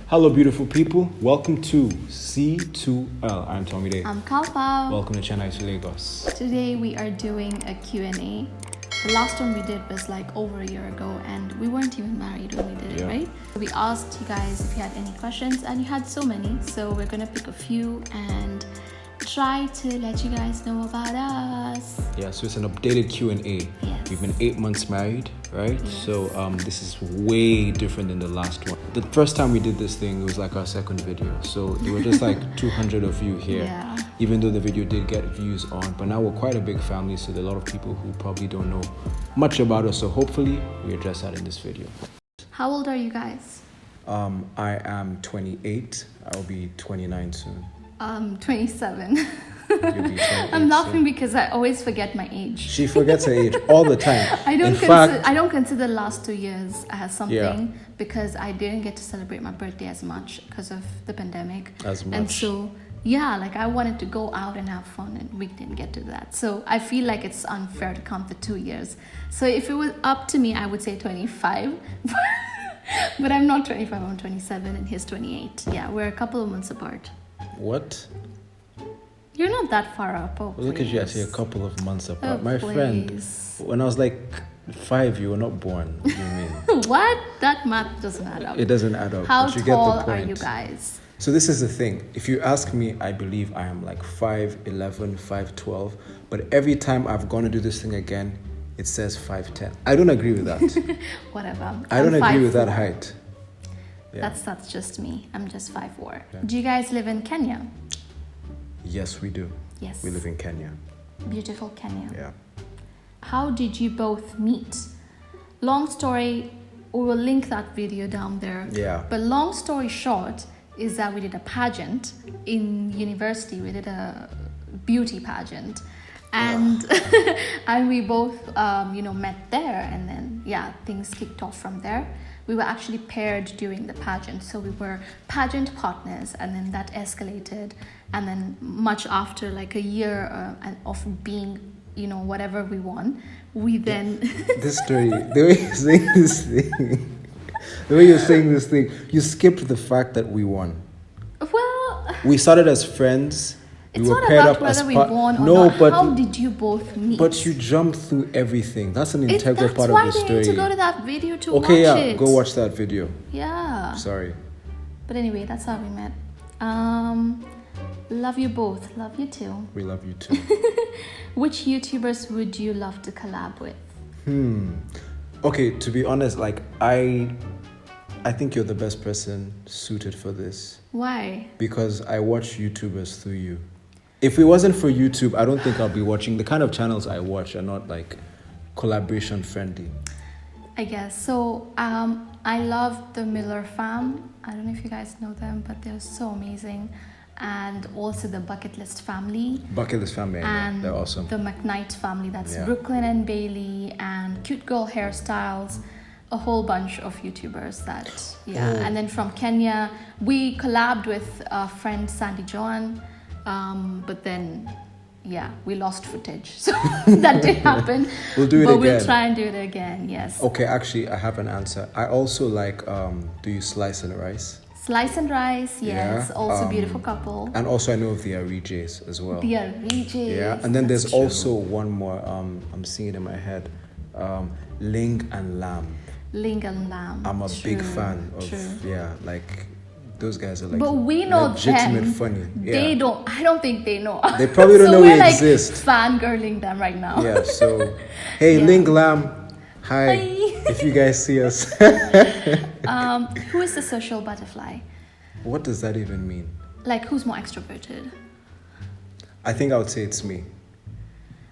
Hello, beautiful people. Welcome to C2L. I'm Tommy Day. I'm Kalpa. Welcome to Chennai to Lagos. Today we are doing a Q&A. The last one we did was like over a year ago and we weren't even married when we did it, right? We asked you guys if you had any questions and you had so many. So we're going to pick a few and try to let you guys know about us. Yeah, so it's an updated Q&A. Yes. We've been 8 months married, right? Yes. So this is way different than the last one. The first time we did this thing, it was like our second video. So there were just like 200 of you here. Yeah. Even though the video did get views on. But now we're quite a big family, so there are a lot of people who probably don't know much about us. So hopefully we address that in this video. How old are you guys? I am 28. I'll be 29 soon. 27. You'll be 28 I'm laughing soon. because I always forget my age. She forgets her age all the time. I don't consider the last 2 years as something because I didn't get to celebrate my birthday as much because of the pandemic. And so, like I wanted to go out and have fun and we didn't get to that. So I feel like it's unfair to count the 2 years. So if it was up to me, I would say 25. But I'm not 25, I'm 27 and he's 28. Yeah, we're a couple of months apart. What? You're not that far up. Oh, Look at you, I say a couple of months apart. Oh, My friend, please. when I was like 5, you were not born. What do you mean? What? That math doesn't add up. It doesn't add up. How but you tall get the point. are you guys? So this is the thing. If you ask me, I believe I am like 5'11", 5'12". But every time I've gone to do this thing again, it says 5'10". I don't agree with that. Whatever. I don't agree with 5'4". that height. Yeah. That's just me. I'm just 5'4". Yeah. Do you guys live in Kenya? Yes, we do. Yes. We live in Kenya. Beautiful Kenya. Yeah. How did you both meet? Long story, we will link that video down there. Yeah. But long story short is that we did a pageant in university. We did a beauty pageant. And and we both met there, and then things kicked off from there. We were actually paired during the pageant, so we were pageant partners, and then that escalated, and then much after like a year of being whatever we won, we then This story, the way you're saying this thing, you skipped the fact that we won. well, We started as friends. it's We were not paired about up as whether we won or No, not. but How did you both meet? but you jumped through everything. That's an integral That's part why of the they story. need to go to that video to watch Okay, it. go watch that video. Yeah. Sorry. But anyway, that's how we met. Love you both. Love you too. We love you too. Which YouTubers would you love to collab with? Okay, to be honest, like I think you're the best person suited for this Why? because I watch YouTubers through you. If it wasn't for YouTube, I don't think I'll be watching. The kind of channels I watch are not like collaboration friendly. I guess. So I love the Miller fam. I don't know if you guys know them, but they're so amazing. And also the Bucket List family. Bucket List family, And they're awesome. the McKnight family. That's Yeah. Brooklyn and Bailey and Cute Girl Hairstyles. A whole bunch of YouTubers that, And then from Kenya, we collabed with our friend Sandy Joan. But then, we lost footage. So that didn't happen. We'll do it but again. we'll try and do it again, yes. Okay, actually, I have an answer. I also like, do you slice and rice? Slice and Rice, yes. Yeah, Also beautiful couple. And also I know of the Arijes as well. The Arijes. Yeah, and then that's there's true. also one more, I'm seeing it in my head. Ling and Lamb. Ling and Lamb. I'm a big True, fan of, true. like, those guys are like But we know legitimate them. funny. They don't. I don't think they know. They probably don't so know we're we like exist. fangirling them right now. Yeah, so, hey, Yeah. Ling Lamb, hi, Hi. if you guys see us. Who is the social butterfly? What does that even mean? Like, who's more extroverted? I think I would say it's me.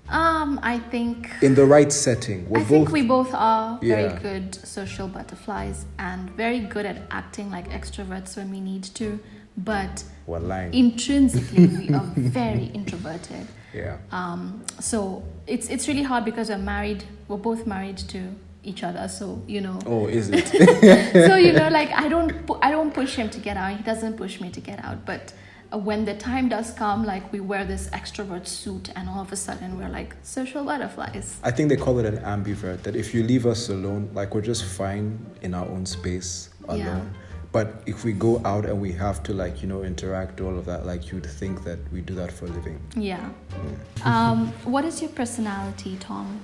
I think. In the right setting. I think we both are Yeah. very good social butterflies and very good at acting like extroverts when we need to, but We're lying. intrinsically we are very introverted. Yeah. So it's really hard because we're both married to each other, so Oh, is it? so like I don't push him to get out, he doesn't push me to get out, but when the time does come, like we wear this extrovert suit and all of a sudden we're like social butterflies. I think they call it an ambivert, that if you leave us alone, like we're just fine in our own space alone. Yeah. But if we go out and we have to like, interact, all of that, like you'd think that we do that for a living. Yeah. What is your personality, Tom?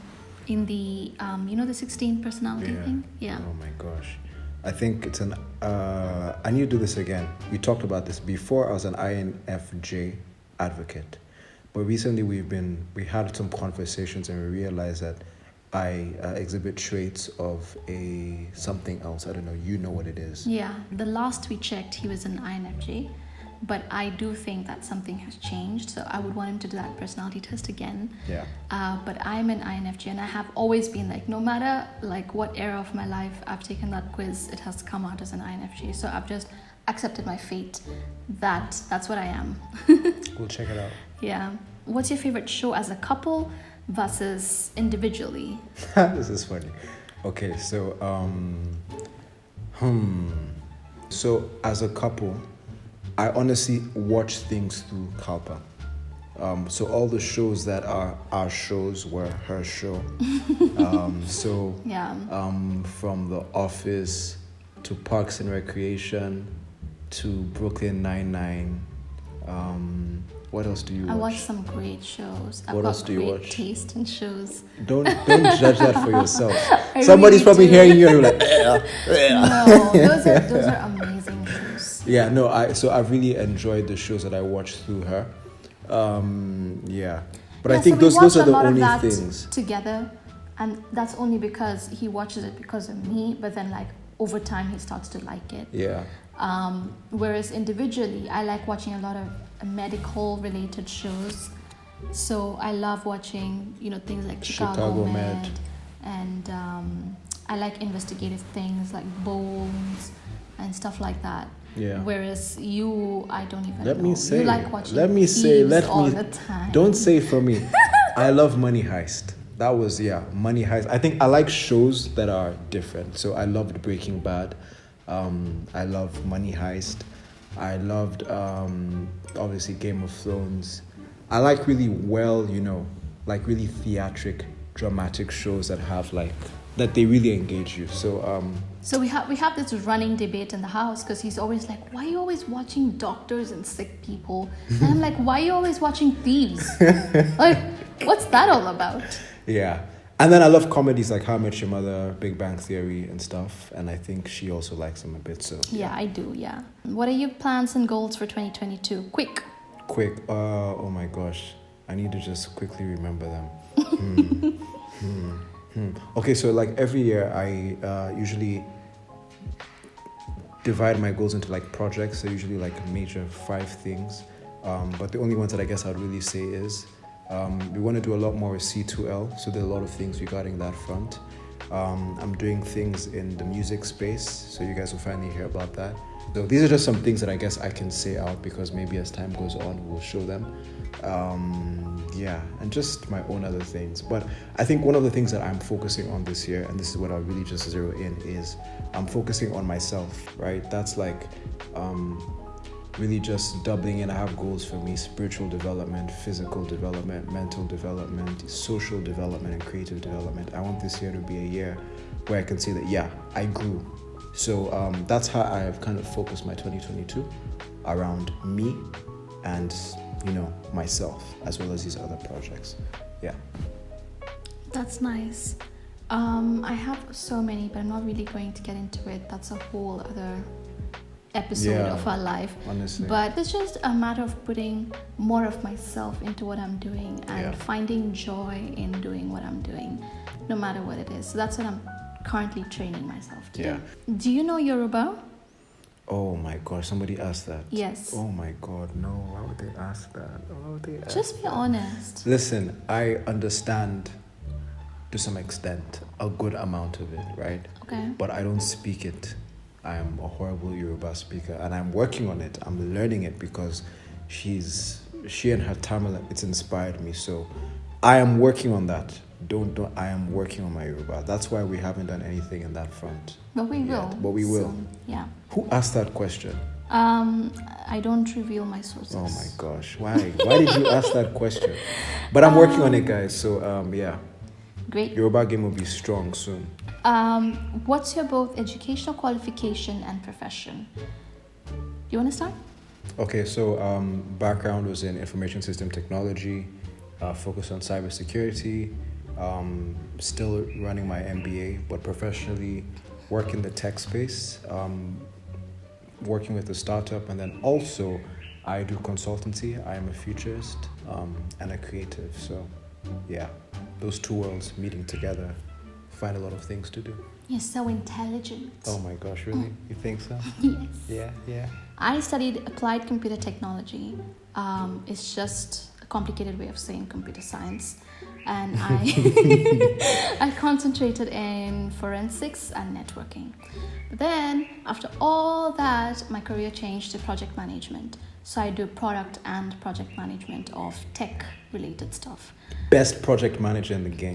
In the, the 16 personality thing? Yeah. Oh my gosh. I think it's I need to do this again. We talked about this before. I was an INFJ advocate. But recently we had some conversations and we realized that I exhibit traits of a something else. I don't know. You know what it is. Yeah. The last we checked, he was an INFJ. But I do think that something has changed. So I would want him to do that personality test again. Yeah. But I'm an INFJ and I have always been like, no matter like what era of my life I've taken that quiz, it has come out as an INFJ. So I've just accepted my fate that that's what I am. We'll check it out. Yeah. What's your favorite show as a couple versus individually? This is funny. Okay, so so as a couple, I honestly watch things through Kalpa. So all the shows that are our shows were her show. From The Office to Parks and Recreation to Brooklyn Nine-Nine. What else do you watch? I watch some great shows. What else do you watch? Taste in shows. Don't judge that for yourself. I Somebody's really probably do. hearing you and you're like, No, those are amazing shows. Yeah, no, I've really enjoyed the shows that I watched through her. But I think so those are the we watch a lot only of that things together, and that's only because he watches it because of me. But then, like over time, he starts to like it. Yeah. Whereas individually, I like watching a lot of medical related shows. So I love watching, things like Chicago Med. And I like investigative things like Bones and stuff like that. Yeah. Whereas you, I don't even know. Let me say. You like watching all the time. Don't say for me. I love Money Heist. That was, Money Heist. I think I like shows that are different. So I loved Breaking Bad. I love Money Heist. I loved, obviously, Game of Thrones. I like really like really theatric, dramatic shows that have that they really engage you. So we have this running debate in the house because he's always like, why are you always watching doctors and sick people? And I'm like, why are you always watching thieves? Like, what's that all about? Yeah. And then I love comedies like How I Met Your Mother, Big Bang Theory and stuff. And I think she also likes them a bit. So yeah, I do. Yeah. What are your plans and goals for 2022? Quick. Oh my gosh. I need to just quickly remember them. Okay, so like every year I usually divide my goals into like projects. So usually like major 5 things. But the only ones that I guess I'd really say is we want to do a lot more with C2L, so there are a lot of things regarding that front. I'm doing things in the music space, so you guys will finally hear about that. So these are just some things that I guess I can say out because maybe as time goes on, we'll show them. And just my own other things. But I think one of the things that I'm focusing on this year, and this is what I'll really just zero in, is I'm focusing on myself, right? That's like really just doubling in. I have goals for me: spiritual development, physical development, mental development, social development, and creative development. I want this year to be a year where I can say that, I grew. So that's how I have kind of focused my 2022 around me and, myself, as well as these other projects. Yeah. That's nice. I have so many, but I'm not really going to get into it. That's a whole other episode of our life. Honestly. But it's just a matter of putting more of myself into what I'm doing and finding joy in doing what I'm doing, no matter what it is. So that's what I'm currently training myself to do. Do you know Yoruba? Oh my gosh, somebody asked that. Yes. Oh my God, no, why would they ask that? Just be honest. Listen, I understand to some extent a good amount of it, right? Okay. But I don't speak it. I am a horrible Yoruba speaker and I'm working on it. I'm learning it because she and her Tamil, it's inspired me. So I am working on that. I am working on my Yoruba. That's why we haven't done anything in that front. But we will. But we will. Soon. Yeah. Who asked that question? I don't reveal my sources. Oh my gosh. Why did you ask that question? But I'm working on it, guys. So Great. Yoruba game will be strong soon. What's your both educational qualification and profession? You want to start? Okay, so background was in information system technology, focused on cybersecurity, still running my MBA, but professionally work in the tech space, working with a startup, and then also I do consultancy. I am a futurist and a creative. So yeah, those two worlds meeting together, find a lot of things to do. You're so intelligent. Oh my gosh, really? You think so? Yes. Yeah. I studied applied computer technology. It's just a complicated way of saying computer science. And I concentrated in forensics and networking. But then, after all that, my career changed to project management. So I do product and project management of tech-related stuff. Best project manager in the game.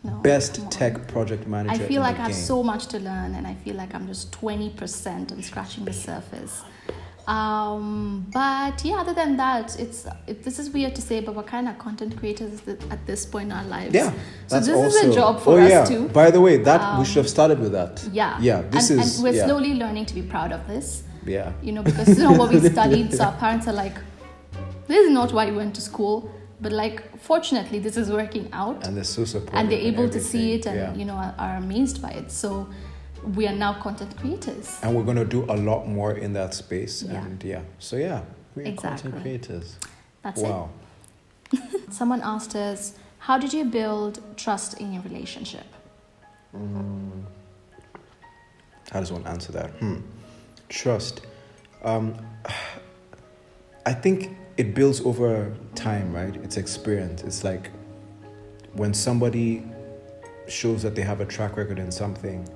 No, Best tech project manager in the game. I feel like I have so much to learn, and I feel like I'm just 20% and scratching the surface. But yeah, other than that, this is weird to say, but we're kind of content creators at this point in our lives. Yeah, so this is a job for us too. By the way, that we should have started with that. Yeah. And we're slowly learning to be proud of this. Yeah. Because what we studied, so our parents are like, this is not why you went to school, but like, fortunately, this is working out. And they're so supportive. And they're able to see it and, are amazed by it. So we are now content creators. And we're going to do a lot more in that space. Yeah. And we are content creators. That's wow. it. Someone asked us, how did you build trust in your relationship? How does one answer that? Trust. I think it builds over time, right? It's experience. It's like when somebody shows that they have a track record in something,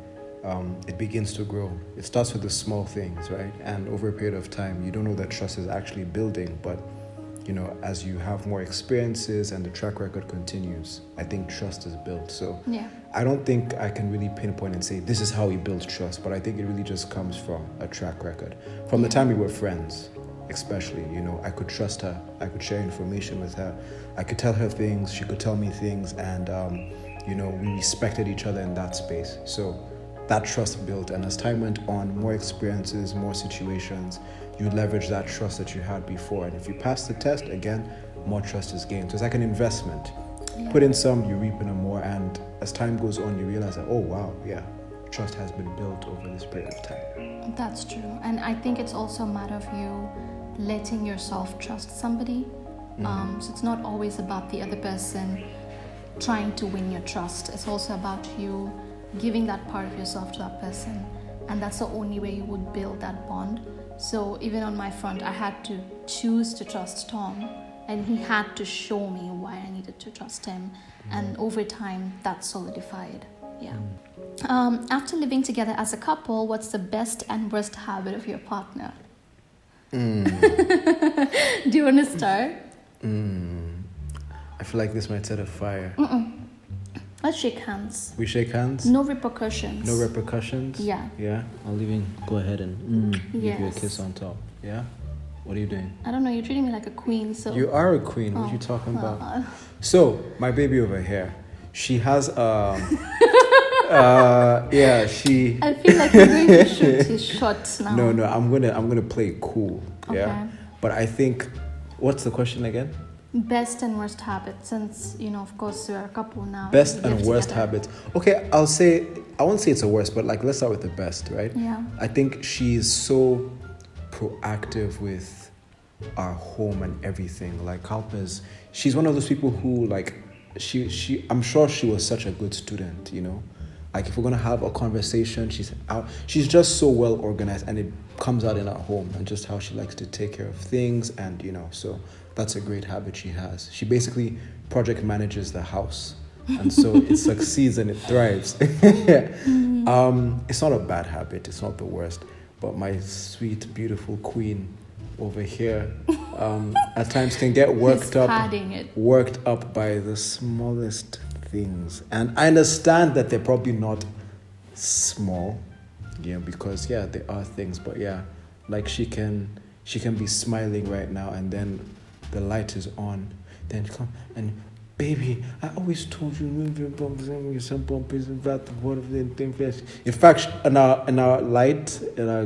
it begins to grow. It starts with the small things, right? And over a period of time, you don't know that trust is actually building, but as you have more experiences and the track record continues, I think trust is built. So I don't think I can really pinpoint and say this is how we build trust, but I think it really just comes from a track record. From the time we were friends, especially, I could trust her. I could share information with her. I could tell her things. She could tell me things. And, we respected each other in that space. So that trust built. And as time went on, more experiences, more situations, you leverage that trust that you had before. And if you pass the test, again, more trust is gained. So it's like an investment. Yeah. Put in some, you reap in more. And as time goes on, you realize that, oh, wow, yeah, trust has been built over this period of time. That's true. And I think it's also a matter of you letting yourself trust somebody. So it's not always about the other person trying to win your trust. It's also about you giving that part of yourself to that person. And that's the only way you would build that bond. So even on my front, I had to choose to trust Tom, and he had to show me why I needed to trust him. And over time, that solidified. Yeah. After living together as a couple, what's the best and worst habit of your partner? Do you want to start? I feel like this might set a fire. Let's shake hands. We shake hands? No repercussions. No repercussions? Yeah. Yeah? I'll even go ahead and give you a kiss on top. Yeah? What are you doing? I don't know. You're treating me like a queen, so... You are a queen. What are you talking about? So, my baby over here, she has... she... I feel like you're going to shoot his shots now. No, I'm gonna play it cool. Yeah? Okay. But I think... What's the question again? Best and worst habits, since, of course, we're a couple now. Best and worst habits. Okay, I won't say it's a worst, but let's start with the best, right? Yeah. I think she's so proactive with our home and everything. Like, Kalpa's, she's one of those people who, I'm sure she was such a good student, Like, if we're going to have a conversation, she's just so well organized, and it comes out in our home, and just how she likes to take care of things, and, so that's a great habit she has. She basically project manages the house, and so it succeeds and it thrives. It's not a bad habit. It's not the worst. But my sweet, beautiful queen over here at times can get worked up by the smallest things. And I understand that they're probably not small, because there are things, but like she can be smiling right now, and then the light is on, then come and baby, I always told you some bumpers about the water thing flash. In fact, in our light in our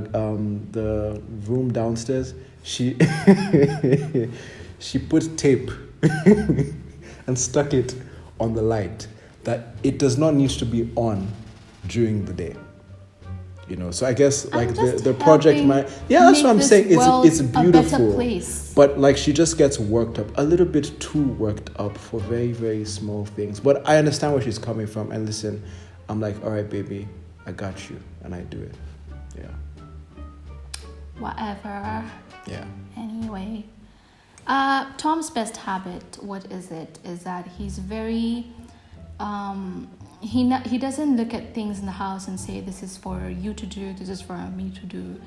the room downstairs, she she put tape and stuck it on the light that it does not need to be on during the day. So I guess like the project might, that's what I'm saying. It's beautiful, a better place. But like she just gets worked up a little bit too worked up for very, very small things. But I understand where she's coming from. And listen, I'm like, all right, baby, I got you, and I do it. Yeah. Whatever. Yeah. Anyway, Tom's best habit, what is it? Is that he's very he doesn't look at things in the house and say, this is for you to do, this is for me to do.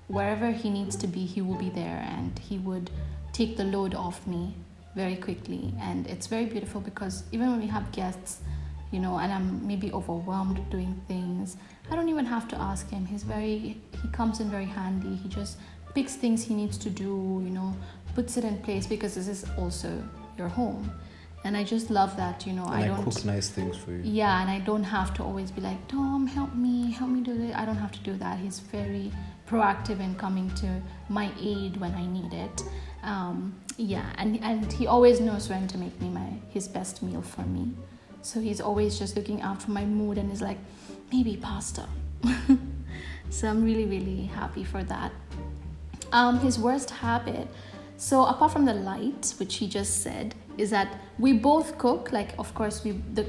Wherever he needs to be, he will be there, and he would take the load off me very quickly. And it's very beautiful because even when we have guests, and I'm maybe overwhelmed doing things, I don't even have to ask him. He comes in very handy. He just picks things he needs to do, puts it in place, because this is also your home. And I just love that, And I cook nice things for you. Yeah, and I don't have to always be like, Tom, help me do it. I don't have to do that. He's very proactive in coming to my aid when I need it. And he always knows when to make me his best meal for me. So he's always just looking out for my mood and is like, maybe pasta. So I'm really, really happy for that. His worst habit, so apart from the light, which he just said, is that we both cook. Like, of course, the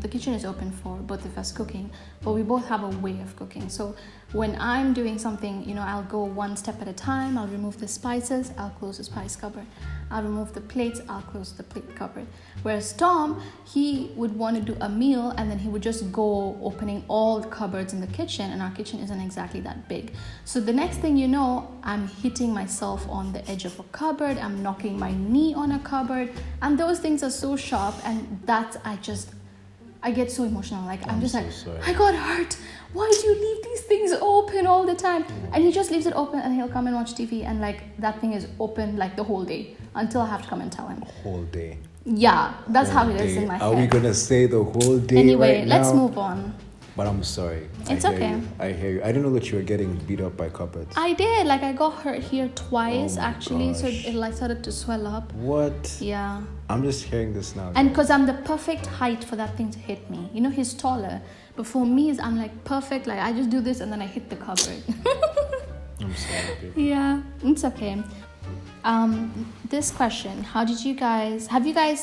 kitchen is open for both of us cooking, but we both have a way of cooking. So when I'm doing something, I'll go one step at a time. I'll remove the spices, I'll close the spice cupboard. I'll remove the plates, I'll close the plate cupboard. Whereas Tom, he would want to do a meal, and then he would just go opening all the cupboards in the kitchen, and our kitchen isn't exactly that big. So the next thing you know, I'm hitting myself on the edge of a cupboard, I'm knocking my knee on a cupboard, and those things are so sharp, and I get so emotional. Like, I'm just so like, sorry. I got hurt. Why do you leave these things open all the time? And he just leaves it open, and he'll come and watch TV, and like that thing is open like the whole day until I have to come and tell him. Whole day. Yeah, that's how it is in my head. Are we gonna say the whole day? Anyway, right let's now? move on. But I'm sorry. It's okay. I hear you. I didn't know that you were getting beat up by cupboards. I did. Like, I got hurt here twice, actually. Gosh. So it like started to swell up. What? Yeah. I'm just hearing this now. And because I'm the perfect height for that thing to hit me. He's taller. But for me, I'm like perfect. Like, I just do this and then I hit the cupboard. I'm sorry, baby. Yeah, it's okay. This question, have you guys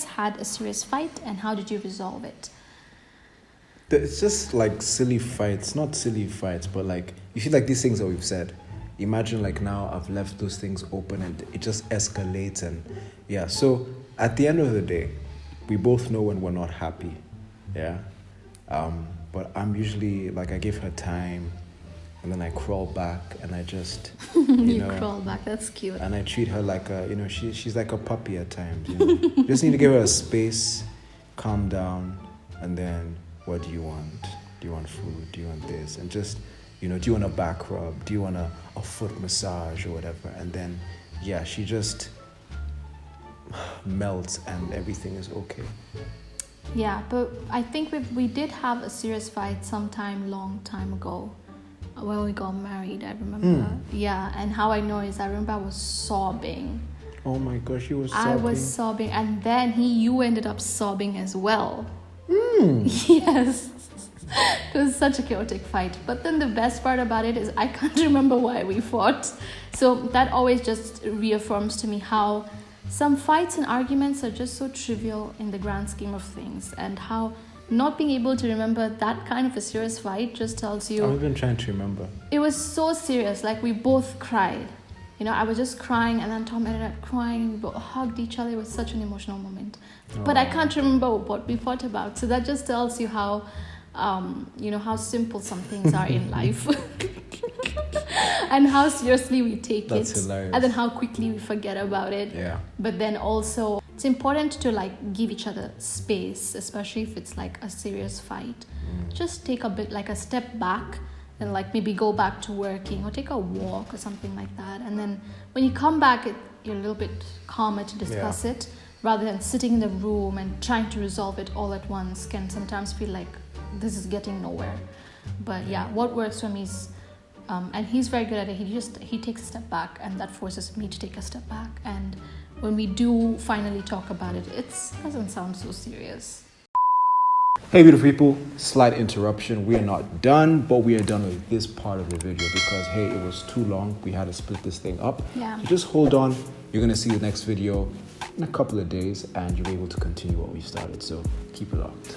had a serious fight, and how did you resolve it? It's just like silly fights, not silly fights, but like, you feel like these things that we've said, imagine like now I've left those things open and it just escalates. And yeah, so at the end of the day, we both know when we're not happy. Yeah. But I'm usually like, I give her time, and then I crawl back and I just, you crawl back, that's cute. And I treat her like she's like a puppy at times. Just need to give her a space, calm down, and then, what do you want? Do you want food? Do you want this? And just, do you want a back rub? Do you want a foot massage or whatever? And then, yeah, she just melts and everything is okay. Yeah, but I think we did have a serious fight long time ago when we got married, I remember. Yeah, and how I know is I remember I was sobbing. Oh my gosh, you were sobbing. I was sobbing, and then you ended up sobbing as well. Yes. It was such a chaotic fight. But then the best part about it is I can't remember why we fought. So that always just reaffirms to me how some fights and arguments are just so trivial in the grand scheme of things, and how not being able to remember that kind of a serious fight just tells you... I've been trying to remember. It was so serious. Like, we both cried. I was just crying, and then Tom ended up crying. We both hugged each other. It was such an emotional moment. But I can't remember what we fought about. So that just tells you how, how simple some things are in life. And how seriously we take That's it. Hilarious. And then how quickly we forget about it. Yeah. But then also, it's important to give each other space, especially if it's like a serious fight. Just take a step back, and maybe go back to working or take a walk or something like that. And then when you come back, you're a little bit calmer to discuss it. rather than sitting in the room and trying to resolve it all at once can sometimes feel like this is getting nowhere. But yeah, what works for me is, and he's very good at it, he takes a step back, and that forces me to take a step back. And when we do finally talk about it, it doesn't sound so serious. Hey beautiful people, slight interruption. We are not done, but we are done with this part of the video because hey, it was too long. We had to split this thing up. Yeah. So just hold on. You're gonna see the next video in a couple of days and you're able to continue what we started. So keep it locked.